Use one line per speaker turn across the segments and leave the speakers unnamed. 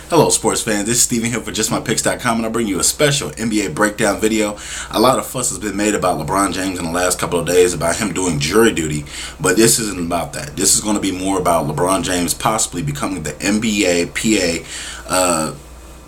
Hello sports fans, this is Steven here for JustMyPicks.com, and I bring you a special NBA breakdown video. A lot of fuss has been made about LeBron James in the last couple of days about him doing jury duty, but this isn't about that. This is going to be more about LeBron James possibly becoming the NBPA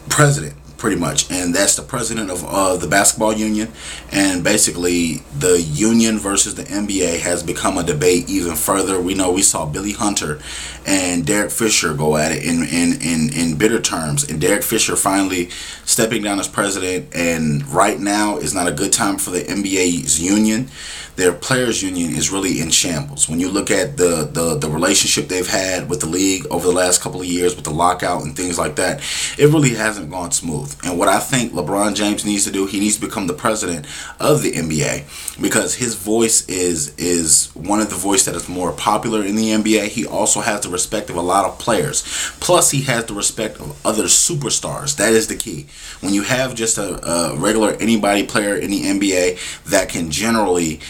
president, pretty much, and that's the president of the basketball union. And basically the union versus the NBA has become a debate even further. We saw Billy Hunter and Derek Fisher go at it in bitter terms, and Derek Fisher finally stepping down as president, and right now is not a good time for the NBA's union. Their players union is really in shambles. When you look at the relationship they've had with the league over the last couple of years with the lockout and things like that, it really hasn't gone smooth. And what I think LeBron James needs to do, he needs to become the president of the NBA, because his voice is one of the voices that is more popular in the NBA. He also has the respect of a lot of players. Plus, he has the respect of other superstars. That is the key. When you have just a regular anybody player in the NBA that can generally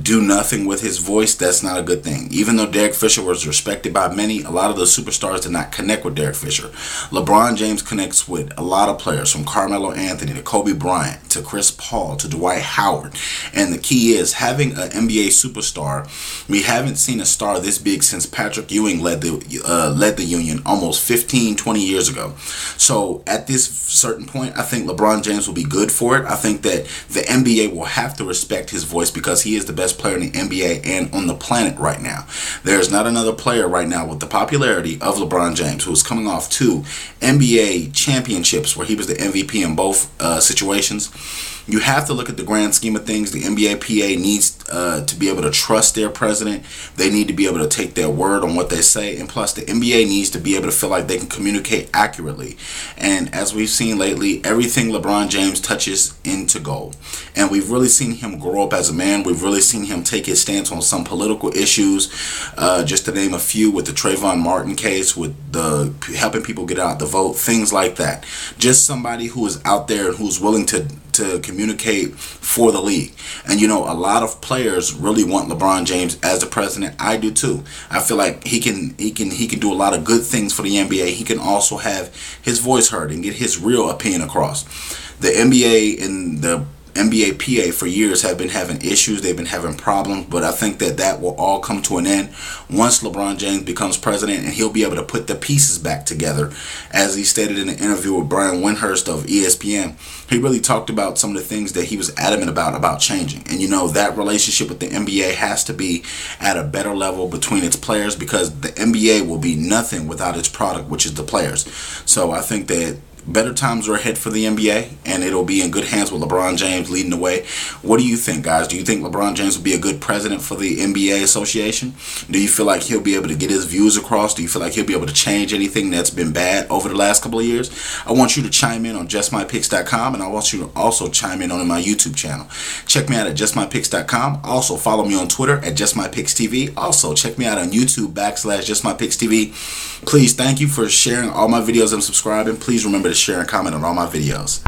do nothing with his voice, that's not a good thing. Even though Derek Fisher was respected by many, a lot of the superstars did not connect with Derek Fisher. LeBron James connects with a lot of players, from Carmelo Anthony to Kobe Bryant to Chris Paul to Dwight Howard. And the key is having an NBA superstar. We haven't seen a star this big since Patrick Ewing led the union almost 15-20 years ago. So at this certain point, I think LeBron James will be good for it. I think that the NBA will have to respect his voice, because he is the best player in the NBA and on the planet right now. There's not another player right now with the popularity of LeBron James, who is coming off 2 NBA championships where he was the MVP in both situations. You have to look at the grand scheme of things. The NBPA needs to be able to trust their president. They need to be able to take their word on what they say. And plus, the NBA needs to be able to feel like they can communicate accurately. And as we've seen lately, everything LeBron James touches into gold. And we've really seen him grow up as a man. We've really seen him take his stance on some political issues. Just to name a few, with the Trayvon Martin case, with the helping people get out the vote, things like that. Just somebody who is out there and who's willing to communicate for the league. And a lot of players really want LeBron James as the president. I do too. I feel like he can do a lot of good things for the NBA. He can also have his voice heard and get his real opinion across. The NBA and the NBPA for years have been having issues. They've been having problems, but I think that will all come to an end once LeBron James becomes president, and he'll be able to put the pieces back together. As he stated in an interview with Brian Windhurst of ESPN, he really talked about some of the things that he was adamant about changing. And that relationship with the NBA has to be at a better level between its players, because the NBA will be nothing without its product, which is the players. So I think that better times are ahead for the NBA, and it'll be in good hands with LeBron James leading the way. What do you think, guys? Do you think LeBron James will be a good president for the NBA Association? Do you feel like he'll be able to get his views across? Do you feel like he'll be able to change anything that's been bad over the last couple of years? I want you to chime in on JustMyPicks.com, and I want you to also chime in on my YouTube channel. Check me out at JustMyPicks.com. Also follow me on Twitter at JustMyPicksTV. Also check me out on YouTube /JustMyPicksTV. Please, thank you for sharing all my videos and subscribing. Please remember to share and comment on all my videos.